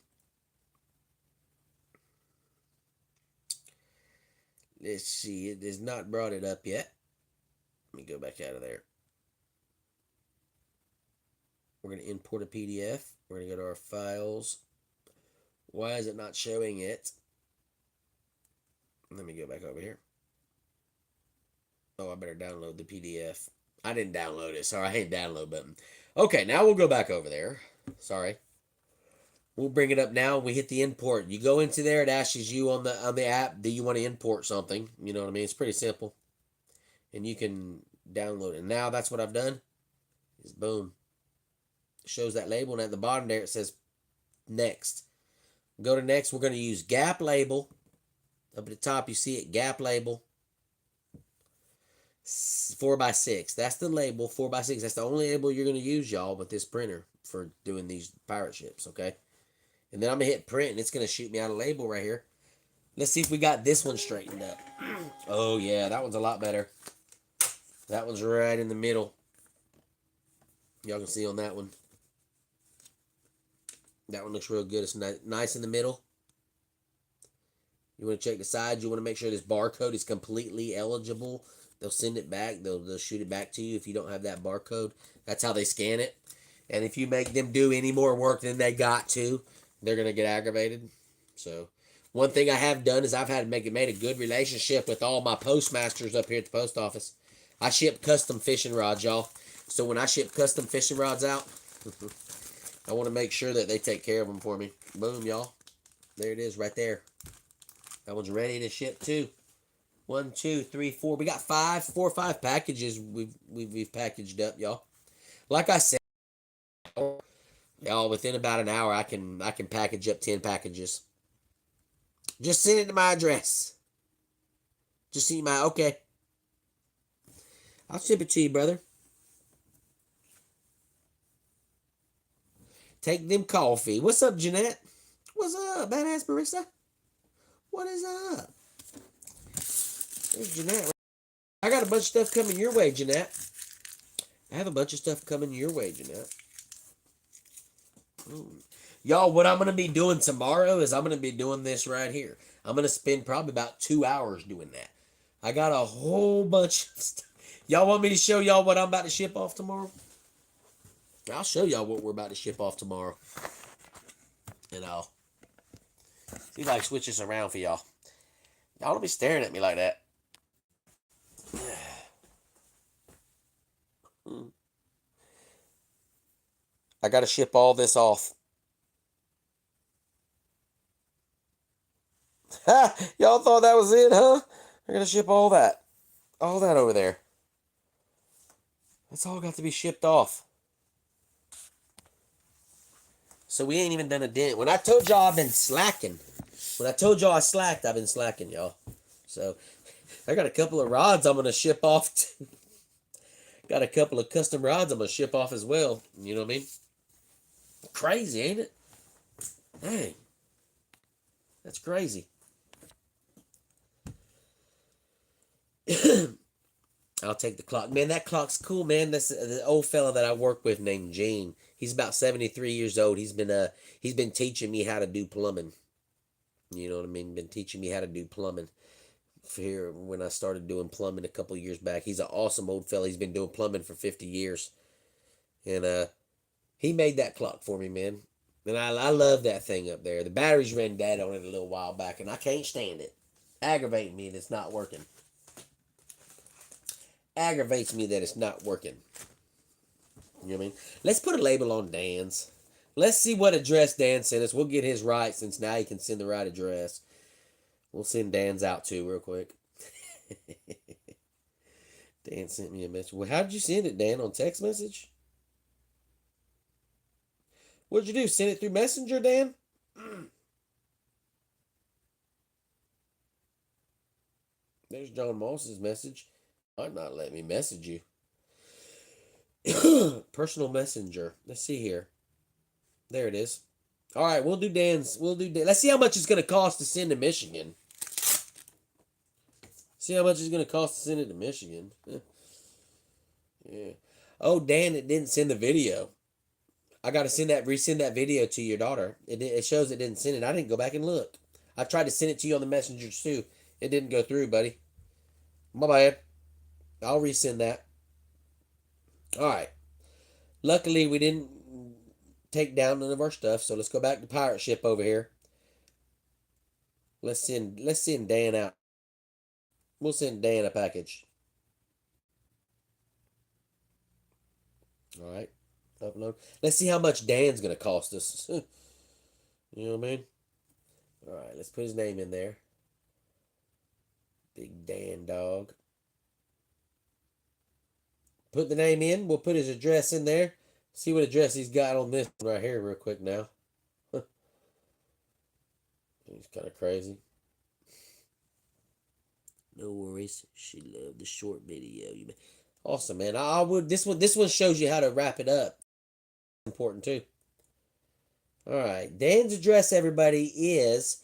Let's see. It has not brought it up yet. Let me go back out of there. We're going to import a PDF. We're going to go to our files. Why is it not showing it? Let me go back over here. Oh, I better download the PDF. I didn't download it. Sorry, I hit download button. Okay, now we'll go back over there. Sorry. We'll bring it up now. We hit the import. You go into there. It asks you on the app, do you want to import something? You know what I mean? It's pretty simple. And you can download it. Now that's what I've done. Is boom. Shows that label, and at the bottom there it says next. Go to next. We're going to use gap label. Up at the top you see it, gap label 4x6. That's the label 4x6. That's the only label you're going to use, y'all, with this printer for doing these pirate ships, okay? And then I'm going to hit print, and it's going to shoot me out a label right here. Let's see if we got this one straightened up. Oh yeah, that one's a lot better. That one's right in the middle. Y'all can see on that one. That one looks real good. It's nice in the middle. You want to check the sides. You want to make sure this barcode is completely eligible. They'll send it back. They'll shoot it back to you if you don't have that barcode. That's how they scan it. And if you make them do any more work than they got to, they're going to get aggravated. So one thing I have done is I've had made a good relationship with all my postmasters up here at the post office. I ship custom fishing rods, y'all. So when I ship custom fishing rods out, I want to make sure that they take care of them for me. Boom, y'all. There it is right there. That one's ready to ship too. One, two, three, four. We got 4 or 5 packages we've packaged up, y'all. Like I said, y'all, within about an hour, I can package up 10 packages. Just send it to my address. Just see my okay. I'll ship it to you, brother. Take them coffee. What's up, Jeanette? What's up, badass barista? What is up? There's Jeanette. I got a bunch of stuff coming your way, Jeanette. I have a bunch of stuff coming your way, Jeanette. Ooh. Y'all, what I'm going to be doing tomorrow is I'm going to be doing this right here. I'm going to spend probably about 2 hours doing that. I got a whole bunch of stuff. Y'all want me to show y'all what I'm about to ship off tomorrow? I'll show y'all what we're about to ship off tomorrow. And I'll see if I can switch this around for y'all. Y'all don't be staring at me like that. I got to ship all this off. Ha! Y'all thought that was it, huh? I got to ship all that. All that over there. That's all got to be shipped off. So we ain't even done a dent. When I told y'all I've been slacking. When I told y'all I slacked, I've been slacking, y'all. So I got a couple of rods I'm going to ship off. Got a couple of custom rods I'm going to ship off as well. You know what I mean? Crazy, ain't it? Dang. That's crazy. I'll take the clock. Man, that clock's cool, man. That's the old fella that I work with named Gene. He's about 73 years old. He's been teaching me how to do plumbing. You know what I mean? Been teaching me how to do plumbing here when I started doing plumbing a couple years back. He's an awesome old fella. He's been doing plumbing for 50 years. And he made that clock for me, man. And I love that thing up there. The batteries ran dead on it a little while back, and I can't stand it. Aggravating me that it's not working. Aggravates me that it's not working. You know what I mean? Let's put a label on Dan's. Let's see what address Dan sent us. We'll get his right since now he can send the right address. We'll send Dan's out too real quick. Dan sent me a message. Well, how did you send it, Dan? On text message? What'd you do? Send it through Messenger, Dan? There's John Moss's message. Might not let me message you. Personal messenger. Let's see here. There it is. All right, we'll do Dan's. Let's see how much it's going to cost to send to Michigan. See how much it's going to cost to send it to Michigan. Yeah. Oh, Dan, it didn't send the video. I got to resend that video to your daughter. It shows it didn't send it. I didn't go back and look. I tried to send it to you on the messengers too. It didn't go through, buddy. My bad. I'll resend that. All right. Luckily, we didn't take down none of our stuff, so let's go back to pirate ship over here. Let's send Dan out. We'll send Dan a package. All right. Upload. Let's see how much Dan's gonna cost us. You know what I mean? All right. Let's put his name in there. Big Dan dog. Put the name in. We'll put his address in there. See what address he's got on this right here real quick now. He's kind of crazy. No worries. She loved the short video. Awesome, man. I would this one shows you how to wrap it up. Important too. All right. Dan's address, everybody, is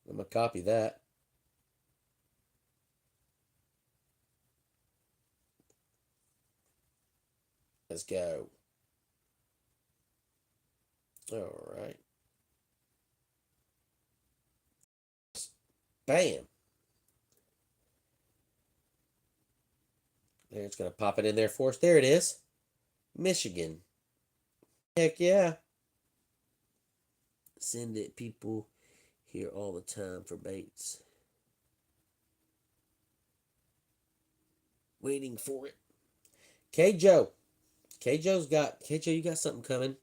I'm gonna copy that. Let's go. All right. Bam. There, it's going to pop it in there for us. There it is. Michigan. Heck yeah. Send it, people here all the time for baits. Waiting for it. K-Joe. K-Joe, you got something coming.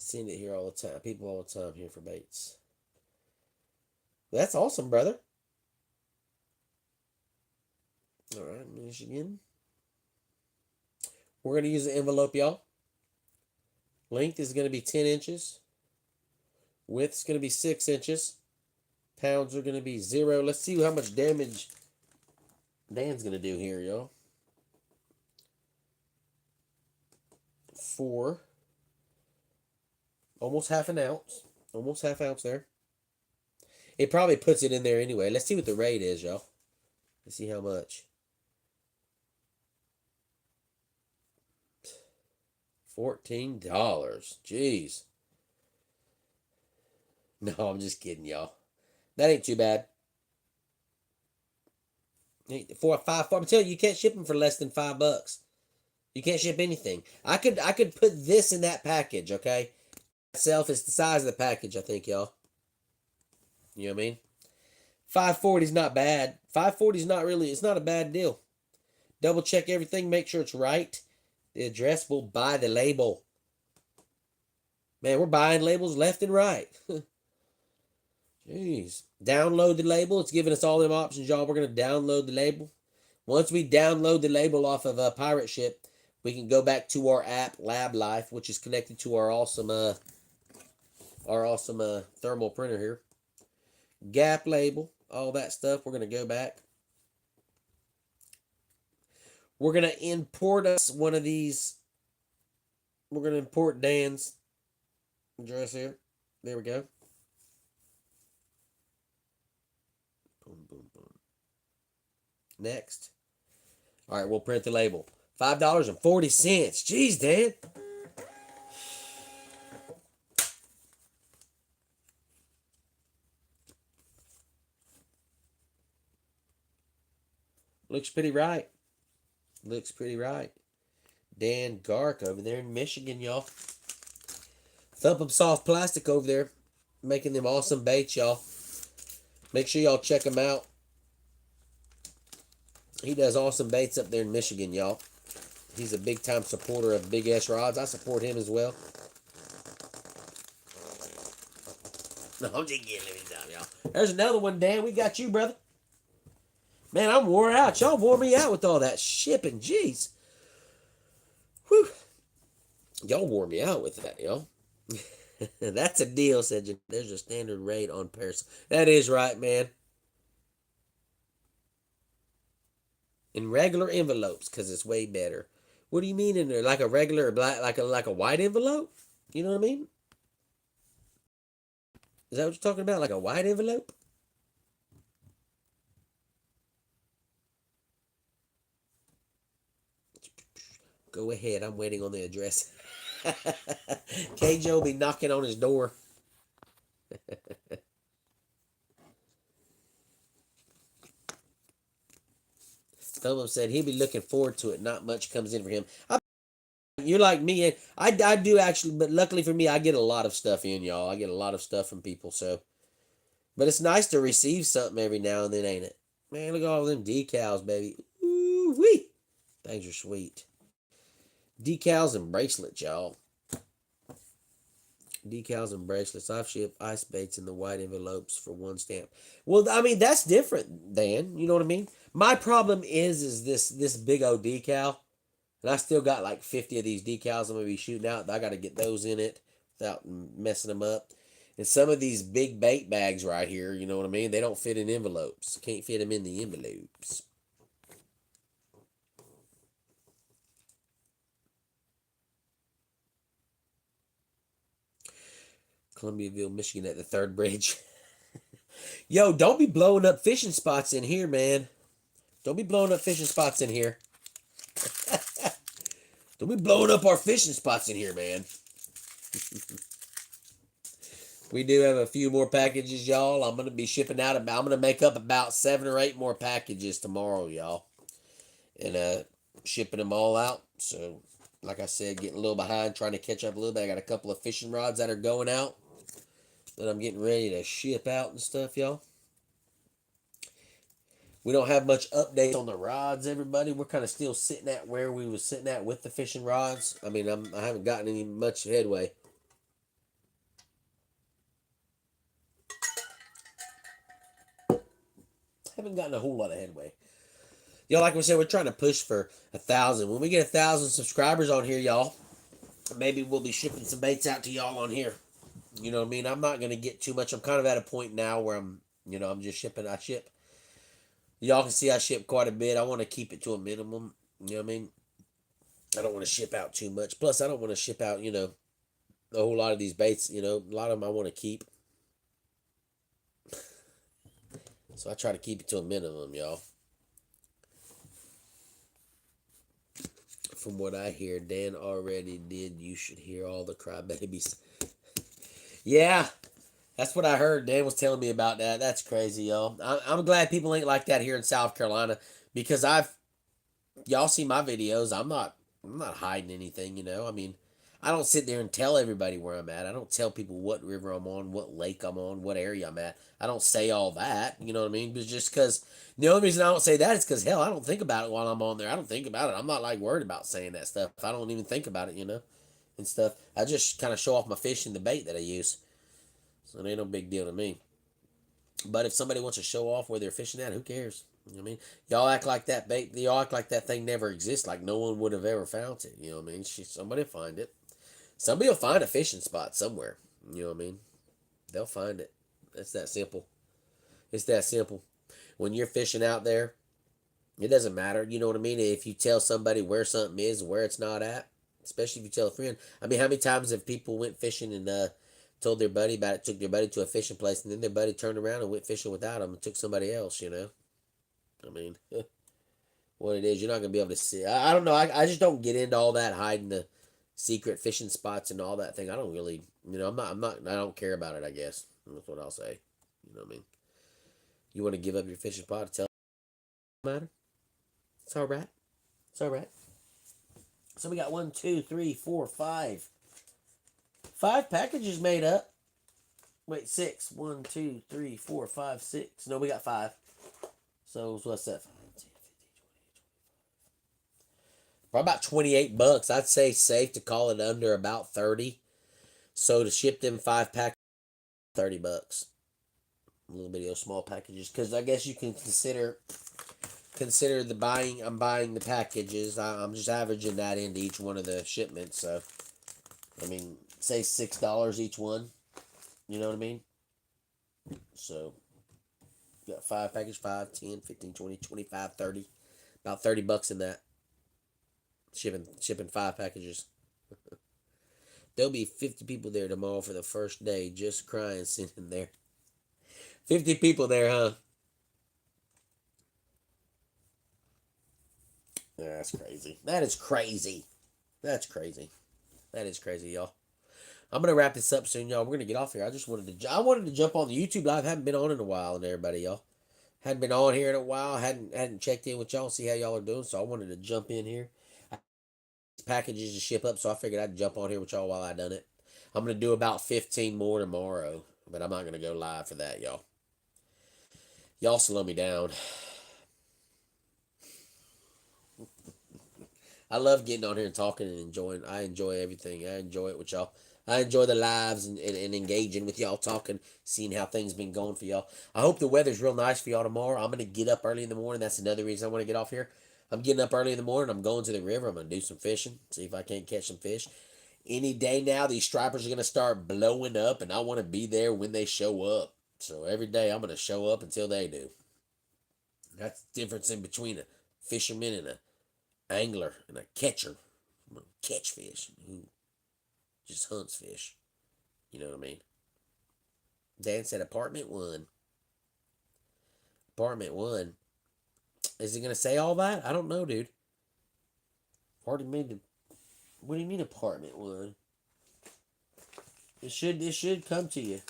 Seeing it here all the time. People all the time here for baits. That's awesome, brother. All right, Michigan. We're going to use the envelope, y'all. Length is going to be 10 inches. Width is going to be 6 inches. Pounds are going to be 0. Let's see how much damage Dan's going to do here, y'all. 4. Almost half an ounce. Almost half ounce there. It probably puts it in there anyway. Let's see what the rate is, y'all. Let's see how much. $14. Jeez. No, I'm just kidding, y'all. That ain't too bad. 4, 5, 4. I'm telling you, you can't ship them for less than $5. You can't ship anything. I could put this in that package, okay? Itself is the size of the package, I think, y'all. You know what I mean? 540 is not bad. 540 is not really, it's not a bad deal. Double check everything, make sure it's right. The address will buy the label. Man, we're buying labels left and right. Jeez. Download the label. It's giving us all them options, y'all. We're going to download the label. Once we download the label off of a pirate ship, we can go back to our app, Lab Life, which is connected to our awesome thermal printer here. Gap label, all that stuff. We're going to go back. We're going to import us one of these. We're going to import Dan's address here. There we go. Boom, boom, boom. Next. All right, we'll print the label. $5.40. Jeez, Dan. Looks pretty right. Looks pretty right. Dan Gark over there in Michigan, y'all. Thump 'em Soft Plastic over there. Making them awesome baits, y'all. Make sure y'all check him out. He does awesome baits up there in Michigan, y'all. He's a big-time supporter of BigSrod's. I support him as well. No, I'm just kidding every time, y'all. There's another one, Dan. We got you, brother. Man, I'm wore out. Y'all wore me out with all that shipping. Jeez. Whew. Y'all wore me out with that, y'all. That's a deal, said you. There's a standard rate on parcel. That is right, man. In regular envelopes, because it's way better. What do you mean in there? Like a regular black, like a white envelope? You know what I mean? Is that what you're talking about? Like a white envelope? Go ahead. I'm waiting on the address. KJ will be knocking on his door. Some of them said he'll be looking forward to it. Not much comes in for him. You're like me, and I do actually, but luckily for me, I get a lot of stuff in, y'all. I get a lot of stuff from people, so. But it's nice to receive something every now and then, ain't it? Man, look at all them decals, baby. Ooh-wee. Things are sweet. Decals and bracelets, y'all. Decals and bracelets. I've shipped ice baits in the white envelopes for one stamp. Well, I mean, that's different, Dan. You know what I mean? My problem is this big old decal. And I still got like 50 of these decals I'm going to be shooting out. I got to get those in it without messing them up. And some of these big bait bags right here, you know what I mean? They don't fit in envelopes. Can't fit them in the envelopes. Columbiaville, Michigan at the third bridge. Yo, don't be blowing up fishing spots in here, man. Don't be blowing up fishing spots in here. Don't be blowing up our fishing spots in here, man. We do have a few more packages, y'all. I'm going to be shipping out about, I'm going to make up about 7 or 8 more packages tomorrow, y'all. And shipping them all out. So, like I said, getting a little behind, trying to catch up a little bit. I got a couple of fishing rods that are going out that I'm getting ready to ship out and stuff, y'all. We don't have much updates on the rods, everybody. We're kind of still sitting at where we was sitting at with the fishing rods. I mean, I haven't gotten any much headway. haven't gotten a whole lot of headway. Y'all, like we said, we're trying to push for 1,000. When we get 1,000 subscribers on here, y'all, maybe we'll be shipping some baits out to y'all on here. You know what I mean? I'm not going to get too much. I'm kind of at a point now where I'm just shipping. I ship. Y'all can see I ship quite a bit. I want to keep it to a minimum. You know what I mean? I don't want to ship out too much. Plus, I don't want to ship out, a whole lot of these baits. A lot of them I want to keep. So I try to keep it to a minimum, y'all. From what I hear, Dan already did. You should hear all the crybabies. Yeah, that's what I heard. Dan was telling me about that. That's crazy, y'all. I'm glad people ain't like that here in South Carolina because y'all see my videos. I'm not hiding anything. I mean, I don't sit there and tell everybody where I'm at. I don't tell people what river I'm on, what lake I'm on, what area I'm at. I don't say all that. You know what I mean? But just because the only reason I don't say that is because hell, I don't think about it while I'm on there. I don't think about it. I'm not like worried about saying that stuff. I don't even think about it, and stuff. I just kind of show off my fish and the bait that I use. So it ain't no big deal to me. But if somebody wants to show off where they're fishing at, who cares? You know what I mean? Y'all act like that bait. Y'all act like that thing never exists. Like no one would have ever found it. You know what I mean? Somebody will find it. Somebody will find a fishing spot somewhere. You know what I mean? They'll find it. It's that simple. It's that simple. When you're fishing out there, it doesn't matter. You know what I mean? If you tell somebody where something is, where it's not at, especially if you tell a friend. I mean, how many times have people went fishing and told their buddy about it, took their buddy to a fishing place, and then their buddy turned around and went fishing without them and took somebody else, I mean, what it is, you're not going to be able to see. I don't know. I just don't get into all that hiding the secret fishing spots and all that thing. I don't really, I don't care about it, I guess. That's what I'll say. You know what I mean? You want to give up your fishing spot to tell them matter? It's all right. It's all right. So we got 1, 2, 3, 4, 5. 5 packages made up. Wait, 6. 1, 2, 3, 4, 5, 6. No, we got 5. So what's that? 5, 10, 15, 20, 25. Probably about $28. I'd say safe to call it under about 30. So to ship them 5 packages, $30. A little bitty small packages, because I guess you can consider the buying. I'm buying the packages. I'm just averaging that into each one of the shipments. So I mean, say $6 each one. You know what I mean? So you got 5 packages, 5, 10, 15, 20, 25, 30. About $30 in that. Shipping 5 packages. There'll be 50 people there tomorrow for the first day, just crying sitting there. 50 people there, huh? Yeah, that's crazy. That is crazy. That's crazy. That is crazy, y'all. I'm gonna wrap this up soon, y'all. We're gonna get off here. I wanted to jump on the YouTube live. Haven't been on in a while, and everybody, y'all. Hadn't been on here in a while. Hadn't checked in with y'all, see how y'all are doing. So I wanted to jump in here. Packages to ship up, so I figured I'd jump on here with y'all while I done it. I'm gonna do about 15 more tomorrow, but I'm not gonna go live for that, y'all. Y'all slow me down. I love getting on here and talking and enjoying. I enjoy everything. I enjoy it with y'all. I enjoy the lives and engaging with y'all, talking, seeing how things been going for y'all. I hope the weather's real nice for y'all tomorrow. I'm going to get up early in the morning. That's another reason I want to get off here. I'm getting up early in the morning. I'm going to the river. I'm going to do some fishing, see if I can't catch some fish. Any day now, these stripers are going to start blowing up, and I want to be there when they show up. So every day I'm going to show up until they do. That's the difference in between a fisherman and a angler and a catcher. I'm gonna catch fish who just hunts fish. You know what I mean? Dan said apartment 1. Apartment 1. Is he gonna say all that? I don't know, dude. Pardon me. What do you mean apartment 1? It should come to you.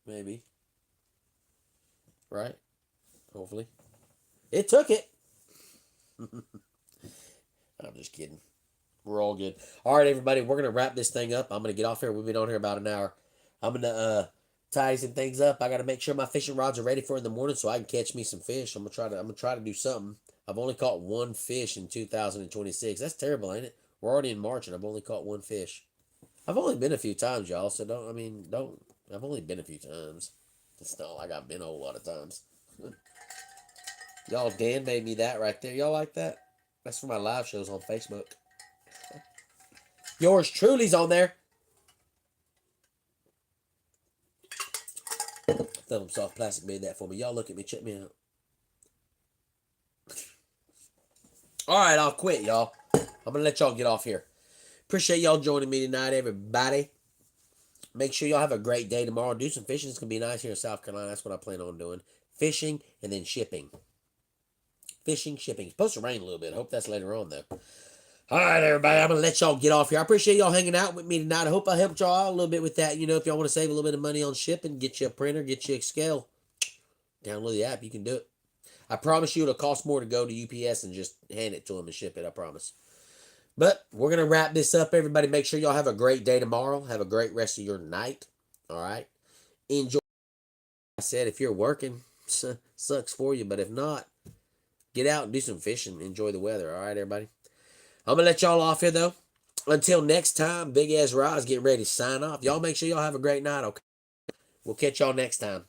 Maybe. Right? Hopefully. It took it. I'm just kidding. We're all good. All right, everybody. We're going to wrap this thing up. I'm going to get off here. We've been on here about an hour. I'm going to tie some things up. I got to make sure my fishing rods are ready for in the morning so I can catch me some fish. I'm going to try to do something. I've only caught 1 fish in 2026. That's terrible, ain't it? We're already in March and I've only caught 1 fish. I've only been a few times, y'all, so don't I've only been a few times. It's not like I've been a whole lot of times. Y'all, Dan made me that right there. Y'all like that? That's for my live shows on Facebook. Yours truly's on there. Thumb Soft Plastic made that for me. Y'all look at me. Check me out. All right, I'll quit, y'all. I'm going to let y'all get off here. Appreciate y'all joining me tonight, everybody. Make sure y'all have a great day tomorrow. Do some fishing. It's going to be nice here in South Carolina. That's what I plan on doing. Fishing and then shipping. Fishing, shipping. It's supposed to rain a little bit. I hope that's later on, though. All right, everybody. I'm going to let y'all get off here. I appreciate y'all hanging out with me tonight. I hope I helped y'all out a little bit with that. You know, if y'all want to save a little bit of money on shipping, get you a printer, get you a scale. Download the app. You can do it. I promise you it'll cost more to go to UPS and just hand it to them and ship it. I promise. But we're going to wrap this up, everybody. Make sure y'all have a great day tomorrow. Have a great rest of your night. All right? Enjoy. I said if you're working, sucks for you. But if not, get out and do some fishing. Enjoy the weather. All right, everybody? I'm going to let y'all off here, though. Until next time, BigSrod's getting ready to sign off. Y'all make sure y'all have a great night, okay? We'll catch y'all next time.